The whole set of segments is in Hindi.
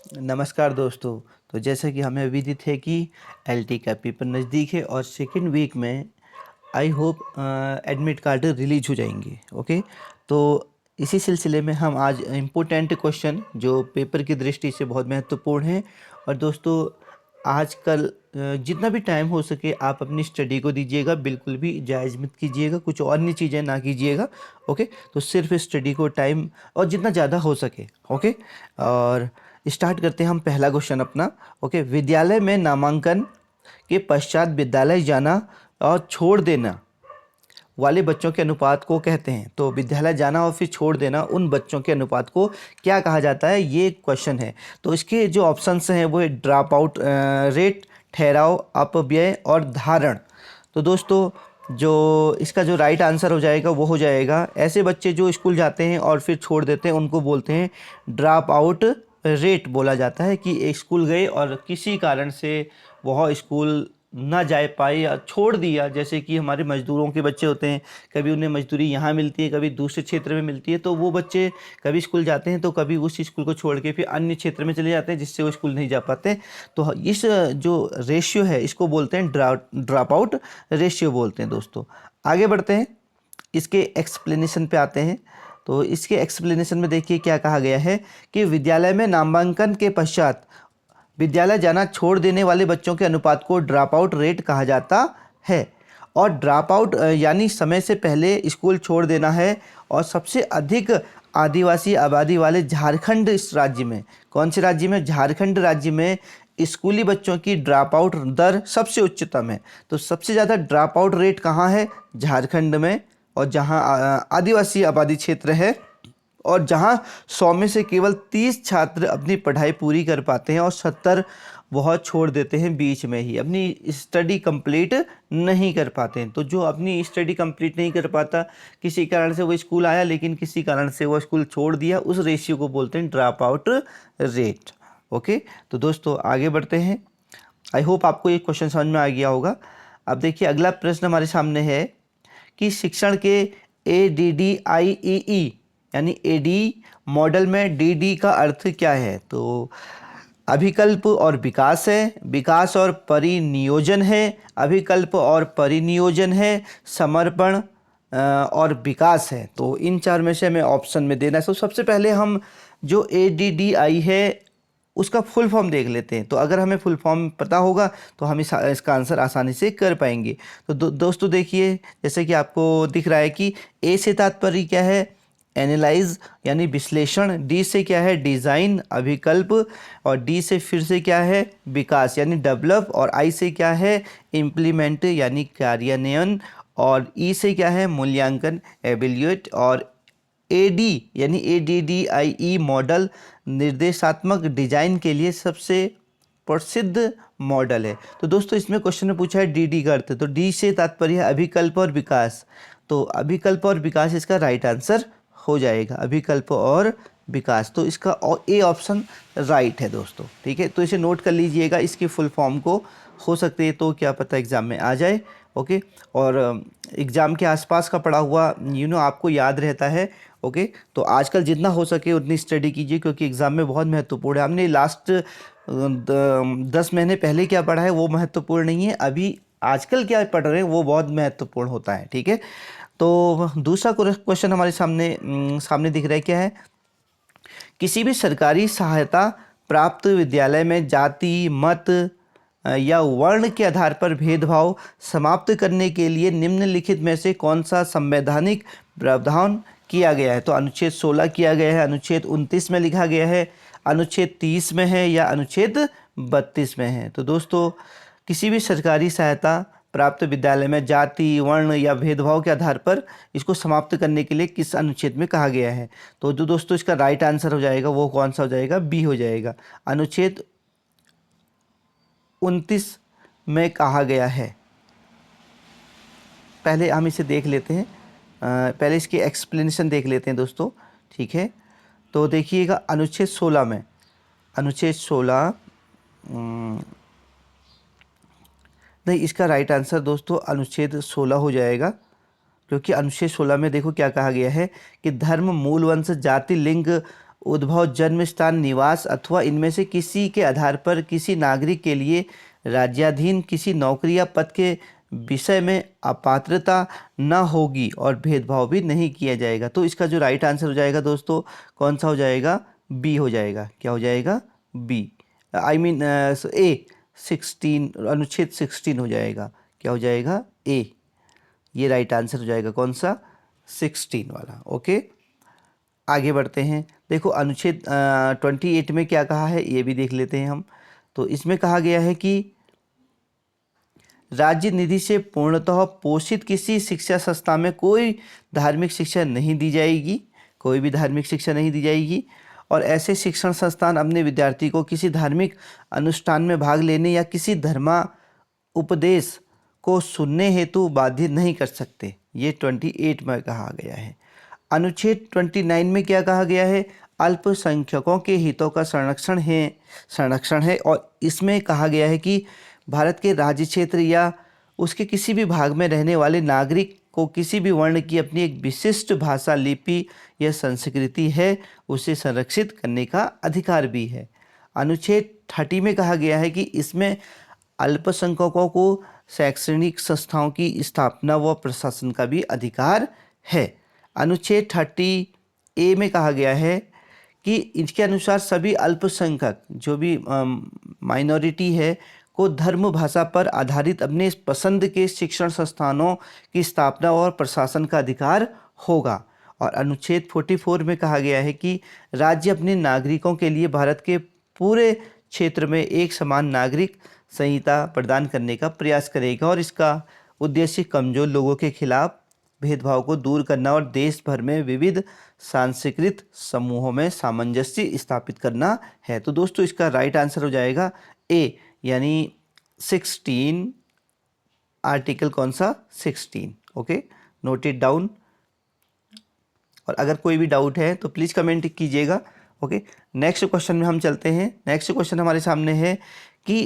नमस्कार दोस्तों। तो जैसा कि हमें विदित है कि एलटी का पेपर नज़दीक है और सेकेंड वीक में I hope admit card release हो जाएंगे। ओके, तो इसी सिलसिले में हम आज इम्पोर्टेंट क्वेश्चन जो पेपर की दृष्टि से बहुत महत्वपूर्ण है। और दोस्तों, आजकल जितना भी टाइम हो सके आप अपनी स्टडी को दीजिएगा, बिल्कुल भी जायज़ मत कीजिएगा, कुछ और अन्य चीज़ें ना कीजिएगा। ओके, तो सिर्फ स्टडी को टाइम और जितना ज़्यादा हो सके। ओके, और स्टार्ट करते हैं हम पहला क्वेश्चन अपना। ओके, विद्यालय में नामांकन के पश्चात विद्यालय जाना और छोड़ देना वाले बच्चों के अनुपात को कहते हैं। तो विद्यालय जाना और फिर छोड़ देना उन बच्चों के अनुपात को क्या कहा जाता है, ये क्वेश्चन है। तो इसके जो ऑप्शंस हैं वो है ड्रॉप आउट रेट, ठहराव, अपव्यय और धारण। तो दोस्तों, जो इसका जो राइट आंसर हो जाएगा वो हो जाएगा, ऐसे बच्चे जो स्कूल जाते हैं और फिर छोड़ देते हैं उनको बोलते हैं ड्रॉप आउट रेट। बोला जाता है कि एक स्कूल गए और किसी कारण से वह स्कूल ना जा पाए या छोड़ दिया, जैसे कि हमारे मज़दूरों के बच्चे होते हैं, कभी उन्हें मजदूरी यहाँ मिलती है, कभी दूसरे क्षेत्र में मिलती है, तो वो बच्चे कभी स्कूल जाते हैं तो कभी उस स्कूल को छोड़ के फिर अन्य क्षेत्र में चले जाते हैं, जिससे वो स्कूल नहीं जा पाते। तो इस जो रेशियो है इसको बोलते हैं ड्रॉप आउट रेशियो बोलते हैं। दोस्तों, आगे बढ़ते हैं, इसके एक्सप्लेनेशन पे आते हैं। तो इसके एक्सप्लेनेशन में देखिए क्या कहा गया है कि विद्यालय में नामांकन के पश्चात विद्यालय जाना छोड़ देने वाले बच्चों के अनुपात को ड्रॉप आउट रेट कहा जाता है। और ड्रॉप आउट यानी समय से पहले स्कूल छोड़ देना है। और सबसे अधिक आदिवासी आबादी वाले झारखंड इस राज्य में, कौन से राज्य में, झारखंड राज्य में स्कूली बच्चों की ड्रॉप आउट दर सबसे उच्चतम है। तो सबसे ज़्यादा ड्रॉप आउट रेट कहाँ है, झारखंड में, और जहाँ आदिवासी आबादी क्षेत्र है, और जहां 100 में से केवल 30 छात्र अपनी पढ़ाई पूरी कर पाते हैं और 70 वह छोड़ देते हैं, बीच में ही अपनी स्टडी कंप्लीट नहीं कर पाते हैं। तो जो अपनी स्टडी कंप्लीट नहीं कर पाता, किसी कारण से वो स्कूल आया लेकिन किसी कारण से वो स्कूल छोड़ दिया, उस रेशियो को बोलते हैं ड्रॉप आउट रेट। ओके, तो दोस्तों आगे बढ़ते हैं। आई होप आपको ये क्वेश्चन समझ में आ गया होगा। अब देखिए अगला प्रश्न हमारे सामने है कि शिक्षण के ADDIEE यानी एडी मॉडल में डी का अर्थ क्या है। तो अभिकल्प और विकास है, विकास और परिनियोजन है, अभिकल्प और परिनियोजन है, समर्पण और विकास है। तो इन चार में से हमें ऑप्शन में देना है। तो सबसे पहले हम जो ADDI है उसका फुल फॉर्म देख लेते हैं। तो अगर हमें फुल फॉर्म पता होगा तो हम इसका आंसर आसानी से कर पाएंगे। तो दोस्तों देखिए, जैसे कि आपको दिख रहा है कि ए से तात्पर्य क्या है, एनालाइज यानी विश्लेषण, डी से क्या है, डिज़ाइन अभिकल्प, और डी से फिर से क्या है, विकास यानी डेवलप, और आई से क्या है, इम्प्लीमेंट यानी कार्यान्वयन, और ई से क्या है, मूल्यांकन एवेल्यूएट, और एडी यानी ADDIE मॉडल निर्देशात्मक डिजाइन के लिए सबसे प्रसिद्ध मॉडल है। तो दोस्तों इसमें क्वेश्चन में पूछा है डी का अर्थ, तो डी से तात्पर्य है अभिकल्प और विकास। तो अभिकल्प और विकास इसका राइट आंसर हो जाएगा, अभिकल्प और विकास। तो इसका ए ऑप्शन राइट है दोस्तों। ठीक है, तो इसे नोट कर लीजिएगा, इसकी फुल फॉर्म को हो सकते हैं तो क्या पता एग्ज़ाम में आ जाए। ओके, और एग्ज़ाम के आसपास का पढ़ा हुआ आपको याद रहता है। ओके, तो आजकल जितना हो सके उतनी स्टडी कीजिए, क्योंकि एग्ज़ाम में बहुत महत्वपूर्ण है। हमने लास्ट 10 महीने पहले क्या पढ़ा है वो महत्वपूर्ण नहीं है, अभी आजकल क्या पढ़ रहे हैं वो बहुत महत्वपूर्ण होता है। ठीक है, तो दूसरा क्वेश्चन हमारे सामने दिख रहा है, क्या है, किसी भी सरकारी सहायता प्राप्त विद्यालय में जाति, मत या वर्ण के आधार पर भेदभाव समाप्त करने के लिए निम्नलिखित में से कौन सा संवैधानिक प्रावधान किया गया है। तो अनुच्छेद 16 किया गया है, अनुच्छेद 29 में लिखा गया है, अनुच्छेद 30 में है, या अनुच्छेद 32 में है। तो दोस्तों, किसी भी सरकारी सहायता प्राप्त विद्यालय में जाति, वर्ण या भेदभाव के आधार पर इसको समाप्त करने के लिए किस अनुच्छेद में कहा गया है। तो जो दोस्तों इसका राइट आंसर हो जाएगा वो कौन सा हो जाएगा, बी हो जाएगा, अनुच्छेद 29 में कहा गया है। पहले हम इसे देख लेते हैं, पहले इसकी एक्सप्लेनेशन देख लेते हैं दोस्तों। ठीक है, तो देखिएगा अनुच्छेद 16 में, अनुच्छेद 16 नहीं, इसका राइट आंसर दोस्तों अनुच्छेद 16 हो जाएगा, क्योंकि अनुच्छेद 16 में देखो क्या कहा गया है कि धर्म, मूल वंश, जाति, लिंग, उद्भव, जन्म स्थान, निवास अथवा इनमें से किसी के आधार पर किसी नागरिक के लिए राज्याधीन किसी नौकरी या पद के विषय में अपात्रता न होगी और भेदभाव भी नहीं किया जाएगा। तो इसका जो राइट आंसर हो जाएगा दोस्तों, कौन सा हो जाएगा? बी हो जाएगा। क्या हो जाएगा? बी, आई मीन ए 16, अनुच्छेद 16 हो जाएगा। क्या हो जाएगा? ए। ये राइट आंसर हो जाएगा कौन सा? 16 वाला। ओके, आगे बढ़ते हैं। देखो अनुच्छेद 28 में क्या कहा है ये भी देख लेते हैं हम। तो इसमें कहा गया है कि राज्य निधि से पूर्णतः पोषित किसी शिक्षा संस्था में कोई धार्मिक शिक्षा नहीं दी जाएगी, कोई भी धार्मिक शिक्षा नहीं दी जाएगी। और ऐसे शिक्षण संस्थान अपने विद्यार्थी को किसी धार्मिक अनुष्ठान में भाग लेने या किसी धर्मा उपदेश को सुनने हेतु बाध्य नहीं कर सकते। ये 28 में कहा गया है। अनुच्छेद 29 में क्या कहा गया है? अल्पसंख्यकों के हितों का संरक्षण है और इसमें कहा गया है कि भारत के राज्य क्षेत्र या उसके किसी भी भाग में रहने वाले नागरिक को किसी भी वर्ण की अपनी एक विशिष्ट भाषा, लिपि या संस्कृति है, उसे संरक्षित करने का अधिकार भी है। अनुच्छेद 30 में कहा गया है कि इसमें अल्पसंख्यकों को शैक्षणिक संस्थाओं की स्थापना व प्रशासन का भी अधिकार है। अनुच्छेद 30A में कहा गया है कि इसके अनुसार सभी अल्पसंख्यक जो भी माइनॉरिटी है को धर्म भाषा पर आधारित अपने पसंद के शिक्षण संस्थानों की स्थापना और प्रशासन का अधिकार होगा। और अनुच्छेद 44 में कहा गया है कि राज्य अपने नागरिकों के लिए भारत के पूरे क्षेत्र में एक समान नागरिक संहिता प्रदान करने का प्रयास करेगा और इसका उद्देश्य कमजोर लोगों के खिलाफ भेदभाव को दूर करना और देश भर में विविध सांस्कृतिक समूहों में सामंजस्य स्थापित करना है। तो दोस्तों इसका राइट आंसर हो जाएगा ए, यानी 16, आर्टिकल कौन सा? 16। Okay, note it down. और अगर कोई भी डाउट है तो प्लीज़ कमेंट कीजिएगा। ओके, नेक्स्ट क्वेश्चन में हम चलते हैं। नेक्स्ट क्वेश्चन हमारे सामने है कि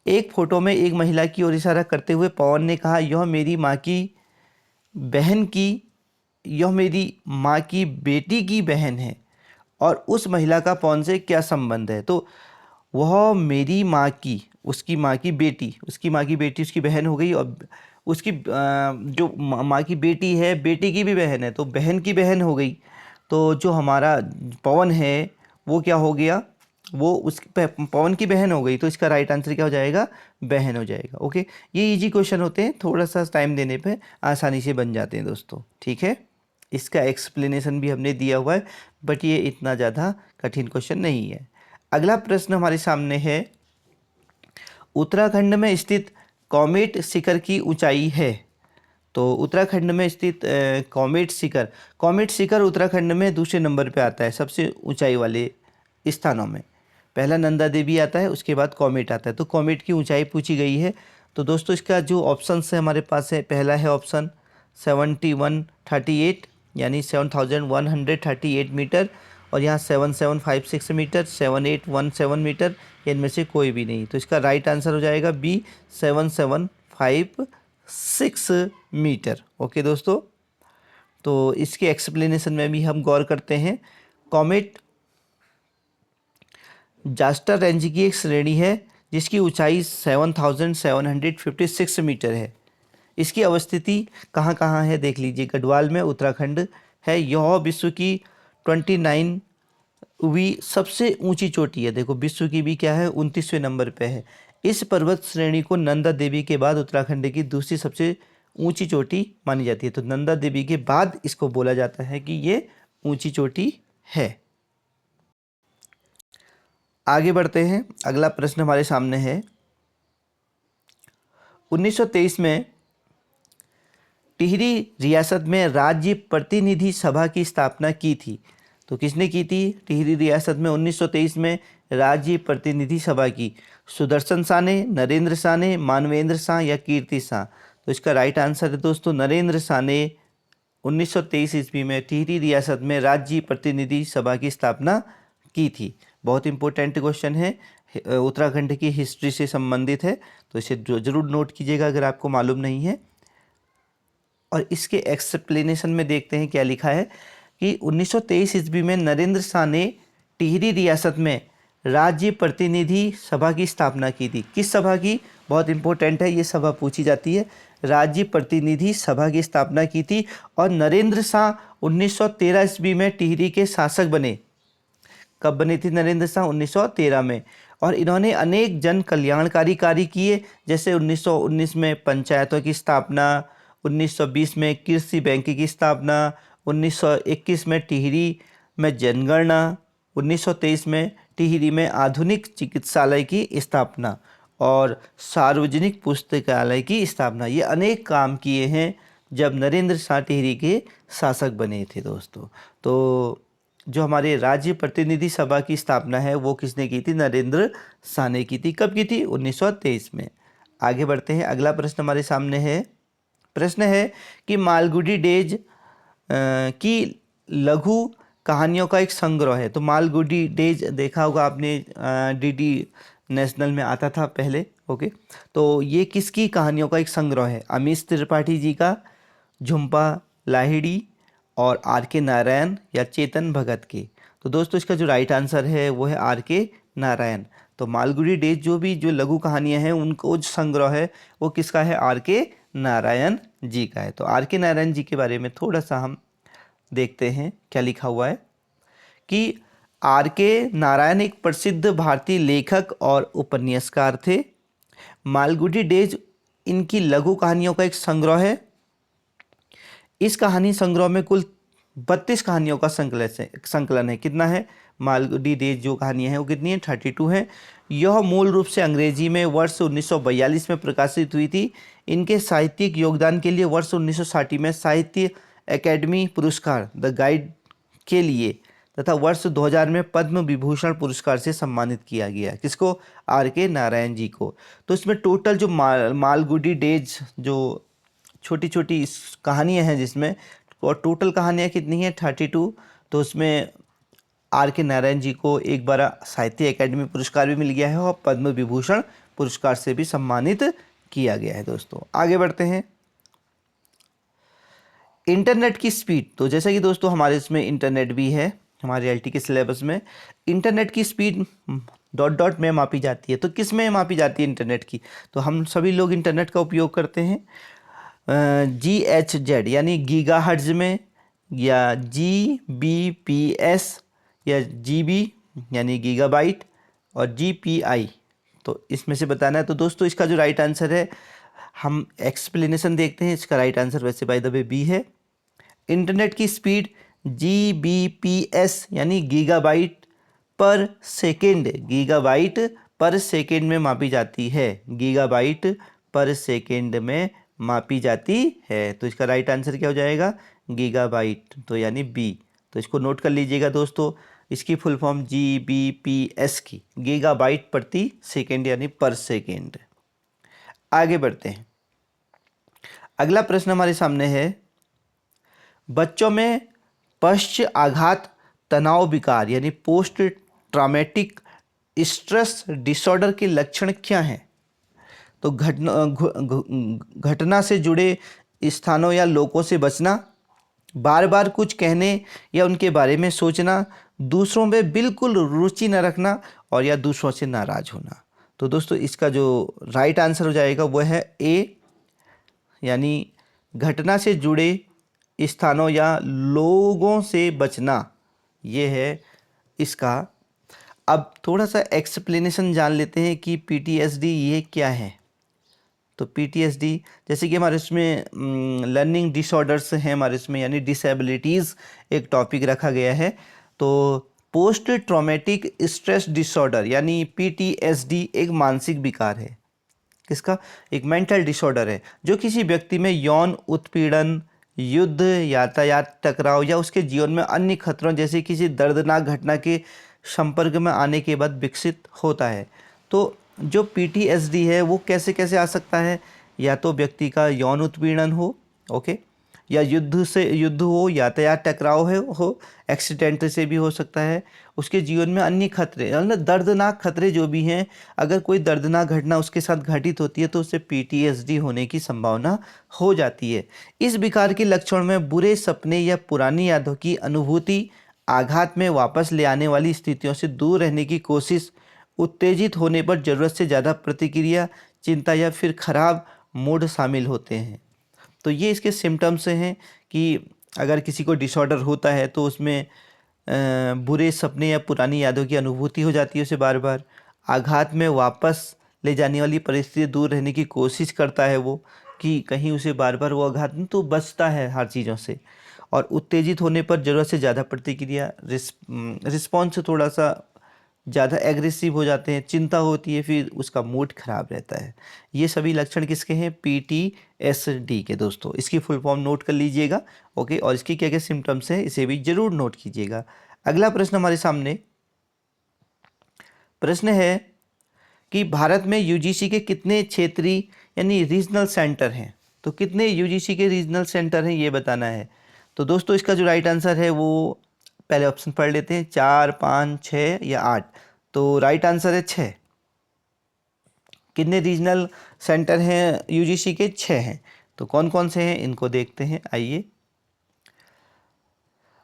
एक फोटो में एक महिला की ओर इशारा करते हुए पवन ने कहा, यह मेरी माँ की बेटी की बहन है। और उस महिला का पवन से क्या संबंध है? तो वह मेरी माँ की, उसकी माँ की बेटी उसकी बहन हो गई। और उसकी जो माँ की बेटी है, बेटी की भी बहन है, तो बहन की बहन हो गई। तो जो हमारा पवन है वो क्या हो गया? वो उस पवन की बहन हो गई। तो इसका राइट आंसर क्या हो जाएगा? बहन हो जाएगा। ओके, ये इजी क्वेश्चन होते हैं, थोड़ा सा टाइम देने पे आसानी से बन जाते हैं दोस्तों। ठीक है, इसका एक्सप्लेनेशन भी हमने दिया हुआ है, बट ये इतना ज़्यादा कठिन क्वेश्चन नहीं है। अगला प्रश्न हमारे सामने है, उत्तराखंड में स्थित कॉमेट शिखर की ऊंचाई है। तो उत्तराखंड में स्थित कॉमेट शिखर उत्तराखंड में दूसरे नंबर पे आता है सबसे ऊंचाई वाले स्थानों में। पहला नंदा देवी आता है, उसके बाद कॉमेट आता है। तो कॉमेट की ऊंचाई पूछी गई है। तो दोस्तों इसका जो ऑप्शन है हमारे पास है, पहला है ऑप्शन 7138 यानी 7138 मीटर, और यहाँ 7756 मीटर, 7817 मीटर, इनमें से कोई भी नहीं। तो इसका राइट आंसर हो जाएगा बी, 7756 मीटर। ओके दोस्तों, तो इसके एक्सप्लेनेशन में भी हम गौर करते हैं। कॉमेट जास्टर रेंज की एक श्रेणी है जिसकी ऊंचाई 7756 मीटर है। इसकी अवस्थिति कहाँ कहाँ है देख लीजिए। गढ़वाल में उत्तराखंड है। यह विश्व की 29वीं सबसे ऊंची चोटी है। देखो विश्व की भी क्या है, 29वें नंबर पे है। इस पर्वत श्रेणी को नंदा देवी के बाद उत्तराखंड की दूसरी सबसे ऊंची चोटी मानी जाती है। तो नंदा देवी के बाद इसको बोला जाता है कि ये ऊंची चोटी है। आगे बढ़ते हैं। अगला प्रश्न हमारे सामने है, 1923 में टिहरी रियासत में राज्य प्रतिनिधि सभा की स्थापना की थी। तो किसने की थी? टिहरी रियासत में 1923 में राज्य प्रतिनिधि सभा की। सुदर्शन शाह ने, नरेंद्र शाह ने, मानवेंद्र शाह या कीर्ति शाह? तो इसका राइट आंसर है दोस्तों नरेंद्र शाह ने 1923 ईस्वी में टिहरी रियासत में राज्य प्रतिनिधि सभा की स्थापना की थी। बहुत इंपॉर्टेंट क्वेश्चन है, उत्तराखंड की हिस्ट्री से संबंधित है, तो इसे जरूर नोट कीजिएगा अगर आपको मालूम नहीं है। और इसके एक्सप्लेनेशन में देखते हैं क्या लिखा है। कि 1923 ईस्वी में नरेंद्र शाह ने टिहरी रियासत में राज्य प्रतिनिधि सभा की स्थापना की थी। किस सभा की? बहुत इंपॉर्टेंट है, ये सभा पूछी जाती है। राज्य प्रतिनिधि सभा की स्थापना की थी और नरेंद्र शाह 1913 ईस्वी में टिहरी के शासक बने। कब बने थे नरेंद्र शाह? 1913 में। और इन्होंने अनेक जन कल्याणकारी कार्य किए, जैसे 1919 में पंचायतों की स्थापना, 1920 में कृषि बैंक की स्थापना, 1921 में टिहरी में जनगणना, 1923 में टिहरी में आधुनिक चिकित्सालय की स्थापना और सार्वजनिक पुस्तकालय की स्थापना। ये अनेक काम किए हैं जब नरेंद्र शाह टिहरी के शासक बने थे दोस्तों। तो जो हमारे राज्य प्रतिनिधि सभा की स्थापना है वो किसने की थी? नरेंद्र शाह ने की थी। कब की थी? 1923 में। आगे बढ़ते हैं, अगला प्रश्न हमारे सामने है। प्रश्न है कि मालगुडी डेज की लघु कहानियों का एक संग्रह है। तो मालगुडी डेज देखा होगा आपने, डीडी नेशनल में आता था पहले। ओके, तो ये किसकी कहानियों का एक संग्रह है? अमीश त्रिपाठी जी का, झुम्पा लाहिड़ी और आर के नारायण या चेतन भगत के। तो दोस्तों इसका जो राइट आंसर है वो है आर के नारायण। तो मालगुडी डेज जो लघु कहानियां हैं उनको जो संग्रह है वो किसका है? आर के नारायण जी का है। तो आर के नारायण जी के बारे में थोड़ा सा हम देखते हैं क्या लिखा हुआ है कि आर के नारायण एक प्रसिद्ध भारतीय लेखक और उपन्यासकार थे। मालगुडी डेज इनकी लघु कहानियों का एक संग्रह है। इस कहानी संग्रह में कुल 32 कहानियों का संकलन है। कितना है? मालगुडी डेज जो कहानियां हैं वो कितनी है? 32 है। यह मूल रूप से अंग्रेजी में वर्ष 1942 में प्रकाशित हुई थी। इनके साहित्यिक योगदान के लिए वर्ष 1960 में साहित्य अकेडमी पुरस्कार द गाइड के लिए तथा वर्ष 2000 में पद्म विभूषण पुरस्कार से सम्मानित किया गया। किसको? आर के नारायण जी को। तो इसमें टोटल जो मालगुडी डेज जो छोटी छोटी कहानियाँ हैं जिसमें, और टोटल कहानियाँ कितनी हैं? 32। तो उसमें आर के नारायण जी को एक बार साहित्य अकेडमी पुरस्कार भी मिल गया है और पद्म विभूषण पुरस्कार से भी सम्मानित किया गया है। दोस्तों आगे बढ़ते हैं, इंटरनेट की स्पीड। तो जैसे कि दोस्तों हमारे इसमें इंटरनेट भी है, हमारे एलटी के सिलेबस में इंटरनेट की स्पीड डॉट डॉट में मापी जाती है। तो किस में मापी जाती है इंटरनेट की? तो हम सभी लोग इंटरनेट का उपयोग करते हैं GHz यानी गीगाहर्ट्ज में, या GBps या GB यानी गीगाबाइट, और GPI। तो इसमें से बताना है। तो दोस्तों इसका जो राइट आंसर है, हम एक्सप्लेनेशन देखते हैं। इसका राइट आंसर वैसे बाय द वे बी है। इंटरनेट की स्पीड GBps यानी गीगाबाइट पर सेकेंड, गीगाबाइट पर सेकेंड में मापी जाती है। गीगाबाइट पर सेकेंड में मापी जाती है। तो इसका राइट आंसर क्या हो जाएगा? गीगाबाइट, तो यानी बी। तो इसको नोट कर लीजिएगा दोस्तों, इसकी फुल फॉर्म GBps की, गीगाबाइट प्रति सेकेंड यानी पर सेकेंड। आगे बढ़ते हैं, अगला प्रश्न हमारे सामने है, बच्चों में पश्च आघात तनाव विकार यानी पोस्ट ट्रॉमेटिक स्ट्रेस डिसऑर्डर के लक्षण क्या हैं? तो घटना से जुड़े स्थानों या लोगों से बचना, बार बार कुछ कहने या उनके बारे में सोचना, दूसरों में बिल्कुल रुचि न रखना, और या दूसरों से नाराज होना। तो दोस्तों इसका जो राइट आंसर हो जाएगा वो है ए, यानी घटना से जुड़े स्थानों या लोगों से बचना, ये है इसका। अब थोड़ा सा एक्सप्लेनेशन जान लेते हैं कि PTSD ये क्या है। तो PTSD जैसे कि हमारे इसमें लर्निंग डिसऑर्डर्स हैं हमारे इसमें, यानी डिसेबिलिटीज़ एक टॉपिक रखा गया है। तो पोस्ट ट्रॉमेटिक स्ट्रेस डिसऑर्डर यानी PTSD एक मानसिक विकार है। किसका? एक मेंटल डिसऑर्डर है जो किसी व्यक्ति में यौन उत्पीड़न, युद्ध, यातायात टकराव या उसके जीवन में अन्य खतरों जैसे किसी दर्दनाक घटना के संपर्क में आने के बाद विकसित होता है। तो जो PTSD है वो कैसे कैसे आ सकता है? या तो व्यक्ति का यौन उत्पीड़न हो, ओके, या युद्ध हो, यातायात टकराव हो, एक्सीडेंट से भी हो सकता है, उसके जीवन में अन्य खतरे, मतलब दर्दनाक खतरे जो भी हैं, अगर कोई दर्दनाक घटना उसके साथ घटित होती है तो उससे पीटीएसडी होने की संभावना हो जाती है। इस विकार के लक्षण में बुरे सपने या पुरानी यादों की अनुभूति, आघात में वापस ले आने वाली स्थितियों से दूर रहने की कोशिश, उत्तेजित होने पर ज़रूरत से ज़्यादा प्रतिक्रिया, चिंता या फिर खराब मूड शामिल होते हैं। तो ये इसके सिम्टम्स हैं कि अगर किसी को डिसऑर्डर होता है तो उसमें बुरे सपने या पुरानी यादों की अनुभूति हो जाती है उसे बार बार, आघात में वापस ले जाने वाली परिस्थिति दूर रहने की कोशिश करता है वो, कि कहीं उसे बार बार वो आघात नहीं, तो बचता है हर चीज़ों से, और उत्तेजित होने पर ज़रूरत से ज़्यादा प्रतिक्रिया, रिस्पॉन्स थोड़ा सा ज़्यादा एग्रेसिव हो जाते हैं, चिंता होती है, फिर उसका मूड खराब रहता है। ये सभी लक्षण किसके हैं? पीटीएसडी के दोस्तों। इसकी फुल फॉर्म नोट कर लीजिएगा, ओके, और इसकी क्या क्या सिम्टम्स हैं इसे भी जरूर नोट कीजिएगा। अगला प्रश्न हमारे सामने प्रश्न है कि भारत में यूजीसी के कितने क्षेत्रीय यानी रीजनल सेंटर हैं? तो कितने यूजीसी के रीजनल सेंटर हैं ये बताना है। तो दोस्तों इसका जो राइट आंसर है वो पहले ऑप्शन पढ़ लेते हैं, 4, 5, 6 या 8। तो राइट आंसर है 6। कितने रीजनल सेंटर हैं यूजीसी के? 6 हैं। तो कौन कौन से हैं इनको देखते हैं, आइए।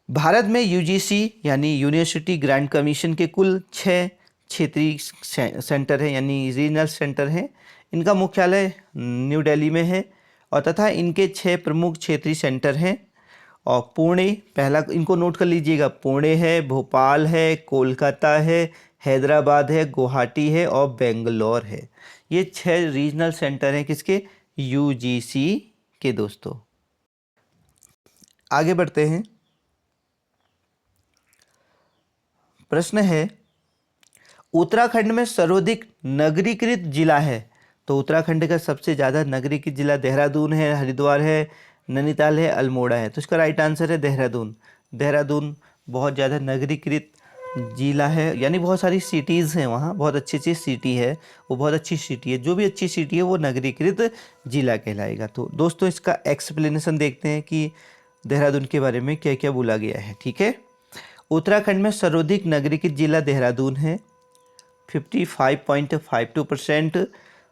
भारत में यूजीसी यानी यूनिवर्सिटी ग्रांट कमीशन के कुल 6 क्षेत्रीय सेंटर हैं यानी रीजनल सेंटर हैं। इनका मुख्यालय न्यू दिल्ली में है और तथा इनके 6 प्रमुख क्षेत्रीय सेंटर हैं। और पुणे पहला, इनको नोट कर लीजिएगा, पुणे है, भोपाल है, कोलकाता है, हैदराबाद है, गुवाहाटी है और बेंगलोर है। ये 6 रीजनल सेंटर हैं किसके? यूजीसी के दोस्तों। आगे बढ़ते हैं। प्रश्न है उत्तराखंड में सर्वाधिक नगरीकृत जिला है। तो उत्तराखंड का सबसे ज़्यादा नगरीकृत जिला देहरादून है, हरिद्वार है, नैनीताल है, अल्मोड़ा है। तो इसका राइट आंसर है देहरादून। देहरादून बहुत ज़्यादा नगरीकृत जिला है, यानी बहुत सारी सिटीज़ हैं वहाँ, बहुत अच्छी अच्छी सिटी है, वो बहुत अच्छी सिटी है। जो भी अच्छी सिटी है वो नगरीकृत जिला कहलाएगा। तो दोस्तों इसका एक्सप्लेनेशन देखते हैं कि देहरादून के बारे में क्या क्या बोला गया है, ठीक है। उत्तराखंड में सर्वाधिक नगरीकृत जिला देहरादून है, 55.52%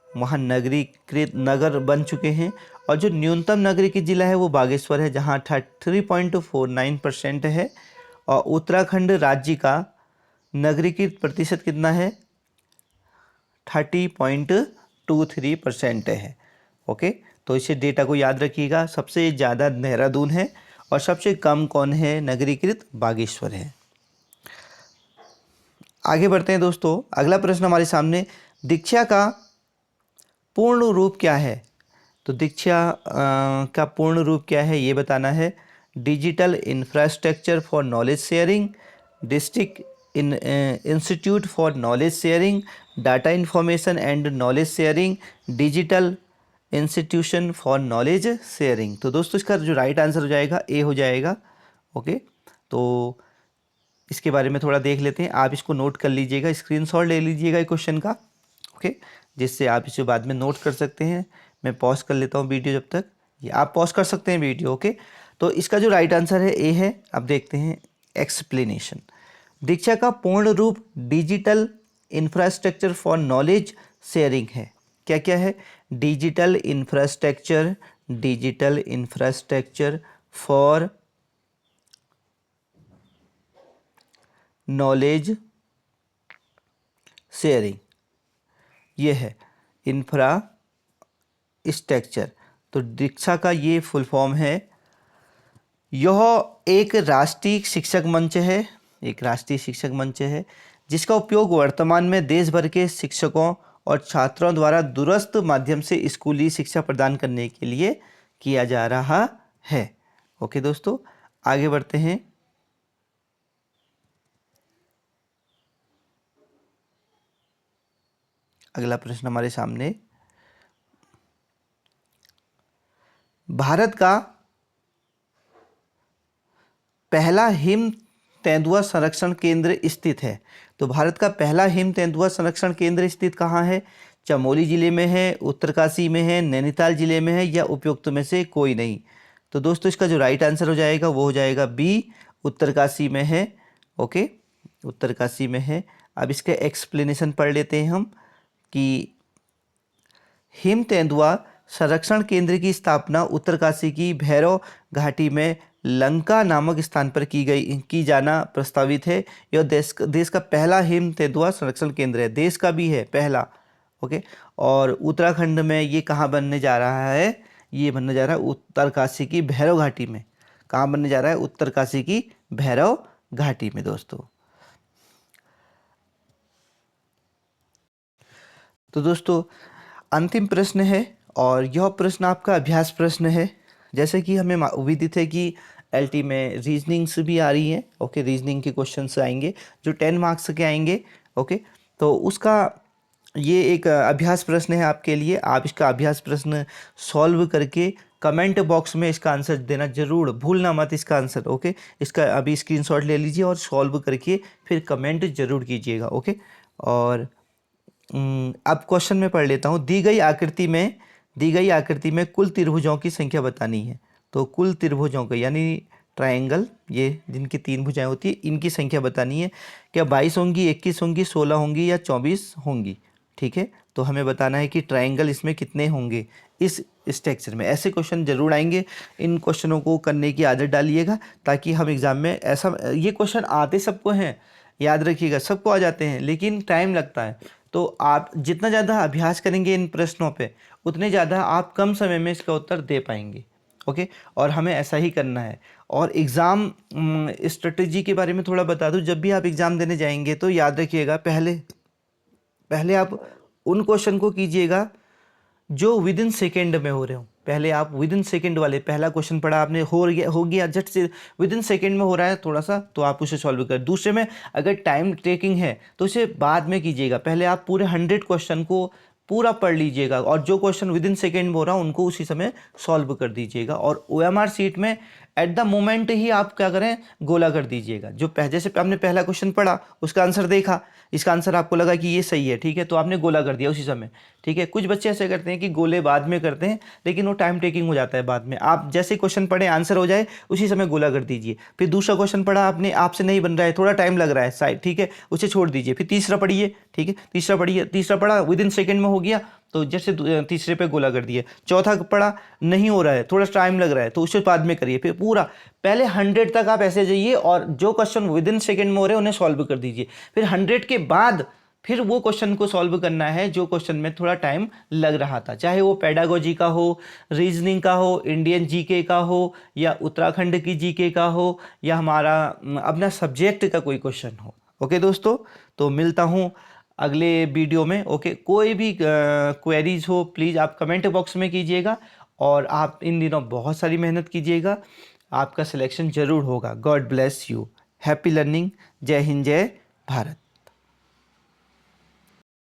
वहाँ नगरीकृत नगर बन चुके हैं। और जो न्यूनतम नगरीकृत जिला है वो बागेश्वर है, जहाँ 33.49% है। और उत्तराखंड राज्य का नगरीकृत प्रतिशत कितना है? 30.23% है, ओके। तो इसे डेटा को याद रखिएगा, सबसे ज़्यादा देहरादून है और सबसे कम कौन है? नगरीकृत बागेश्वर है। आगे बढ़ते हैं दोस्तों। अगला प्रश्न हमारे सामने, दीक्षा का पूर्ण रूप क्या है? तो दीक्षा का पूर्ण रूप क्या है ये बताना है। Digital infrastructure for knowledge sharing, district institute for knowledge sharing, data information and knowledge sharing, digital institution for knowledge sharing. तो दोस्तों इसका जो राइट आंसर हो जाएगा ए हो जाएगा, ओके। तो इसके बारे में थोड़ा देख लेते हैं, आप इसको नोट कर लीजिएगा, स्क्रीनशॉट ले लीजिएगा क्वेश्चन का, ओके, जिससे आप इसे बाद में नोट कर सकते हैं। मैं पॉज कर लेता हूँ वीडियो जब तक, ये आप पॉज कर सकते हैं वीडियो, ओके। तो इसका जो राइट आंसर है ए है। अब देखते हैं एक्सप्लेनेशन। दीक्षा का पूर्ण रूप digital infrastructure for knowledge sharing है। क्या क्या है? Digital infrastructure, digital infrastructure for knowledge sharing, ये है इंफ्रास्ट्रक्चर। तो दीक्षा का ये फुल फॉर्म है। यह एक राष्ट्रीय शिक्षक मंच है, एक राष्ट्रीय शिक्षक मंच है जिसका उपयोग वर्तमान में देश भर के शिक्षकों और छात्रों द्वारा दूरस्थ माध्यम से स्कूली शिक्षा प्रदान करने के लिए किया जा रहा है, ओके दोस्तों। आगे बढ़ते हैं। अगला प्रश्न हमारे सामने, भारत का पहला हिम तेंदुआ संरक्षण केंद्र स्थित है। तो भारत का पहला हिम तेंदुआ संरक्षण केंद्र स्थित कहाँ है? चमोली जिले में है, उत्तरकाशी में है, नैनीताल जिले में है, या उपयुक्त में से कोई नहीं। तो दोस्तों इसका जो राइट आंसर हो जाएगा वो हो जाएगा बी, उत्तरकाशी में है, ओके। उत्तरकाशी में है। अब इसका एक्सप्लेनेशन पढ़ लेते हैं हम कि हिम तेंदुआ संरक्षण केंद्र की स्थापना उत्तरकाशी की भैरव घाटी में लंका नामक स्थान पर की जाना प्रस्तावित है। यह देश का पहला हिम तेंदुआ संरक्षण केंद्र है, देश का भी है पहला। ओके, और उत्तराखंड में ये कहाँ बनने जा रहा है? ये बनने जा रहा है उत्तरकाशी की भैरव घाटी में। कहाँ बनने जा रहा है? उत्तरकाशी की भैरव घाटी में दोस्तों। तो दोस्तों अंतिम प्रश्न है और यह प्रश्न आपका अभ्यास प्रश्न है। जैसे कि हमें विदित है कि एलटी में रीजनिंग्स भी आ रही है। ओके, रीजनिंग के क्वेश्चंस आएंगे जो 10 मार्क्स के आएंगे। ओके, तो उसका ये एक अभ्यास प्रश्न है आपके लिए। आप इसका अभ्यास प्रश्न सॉल्व करके कमेंट बॉक्स में इसका आंसर देना जरूर भूलना मत, इसका आंसर। ओके, इसका अभी स्क्रीनशॉट ले लीजिए और सॉल्व करके फिर कमेंट जरूर कीजिएगा। ओके, और अब क्वेश्चन में पढ़ लेता हूँ। दी गई आकृति में कुल त्रिभुजों की संख्या बतानी है। तो कुल त्रिभुजों का यानी ट्रायंगल, ये जिनकी 3 भुजाएं होती है, इनकी संख्या बतानी है। क्या 22 होंगी, 21 होंगी, 16 होंगी या 24 होंगी? ठीक है, तो हमें बताना है कि ट्रायंगल इसमें कितने होंगे इस स्ट्रक्चर में। ऐसे क्वेश्चन जरूर आएंगे, इन क्वेश्चनों को करने की आदत डालिएगा ताकि हम एग्जाम में ऐसा, ये क्वेश्चन आते सबको हैं, याद रखिएगा, सबको आ जाते हैं, लेकिन टाइम लगता है। तो आप जितना ज़्यादा अभ्यास करेंगे इन प्रश्नों पे, उतने ज़्यादा आप कम समय में इसका उत्तर दे पाएंगे। ओके, और हमें ऐसा ही करना है। और एग्ज़ाम स्ट्रेटजी के बारे में थोड़ा बता दूं। जब भी आप एग्ज़ाम देने जाएंगे तो याद रखिएगा, पहले आप उन क्वेश्चन को कीजिएगा जो विद इन सेकेंड में हो रहे हो। पहले आप विद इन सेकेंड वाले, पहला क्वेश्चन पढ़ा आपने, हो गया झट से, विद इन सेकेंड में हो रहा है थोड़ा सा, तो आप उसे सॉल्व कर। दूसरे में अगर टाइम टेकिंग है तो उसे बाद में कीजिएगा। पहले आप पूरे 100 क्वेश्चन को पूरा पढ़ लीजिएगा और जो क्वेश्चन विद इन सेकेंड में हो रहा है उनको उसी समय सॉल्व कर दीजिएगा। और OMR सीट में एट द मोमेंट ही आप क्या करें, गोला कर दीजिएगा। जो जैसे आपने पहला क्वेश्चन पढ़ा, उसका आंसर देखा, इसका आंसर आपको लगा कि ये सही है, ठीक है, तो आपने गोला कर दिया उसी समय। ठीक है, कुछ बच्चे ऐसे करते हैं कि गोले बाद में करते हैं, लेकिन वो टाइम टेकिंग हो जाता है बाद में। आप जैसे क्वेश्चन पढ़े, आंसर हो जाए, उसी समय गोला कर दीजिए। फिर दूसरा क्वेश्चन पढ़ा आपने, आपसे नहीं बन रहा है, थोड़ा टाइम लग रहा है शायद, ठीक है, उसे छोड़ दीजिए। फिर तीसरा पढ़िए, ठीक है, तीसरा पढ़ा, विद इन सेकेंड में हो गया, तो जैसे तीसरे पे गोला कर दिए। चौथा पढ़ा, नहीं हो रहा है, थोड़ा टाइम लग रहा है, तो उसे बाद में करिए। फिर पूरा पहले 100 तक आप ऐसे जाइए और जो क्वेश्चन विद इन सेकेंड में हो रहे हैं उन्हें सॉल्व कर दीजिए। फिर 100 के बाद फिर वो क्वेश्चन को सॉल्व करना है जो क्वेश्चन में थोड़ा टाइम लग रहा था, चाहे वो पेडागोजी का हो, रीजनिंग का हो, इंडियन जीके का हो, या उत्तराखंड की जीके का हो, या हमारा अपना सब्जेक्ट का कोई क्वेश्चन हो। ओके दोस्तों, तो मिलता हूँ अगले वीडियो में। ओके, कोई भी क्वेरीज हो प्लीज़ आप कमेंट बॉक्स में कीजिएगा। और आप इन दिनों बहुत सारी मेहनत कीजिएगा, आपका सिलेक्शन जरूर होगा। God bless you, happy learning, जय हिंद, जय भारत।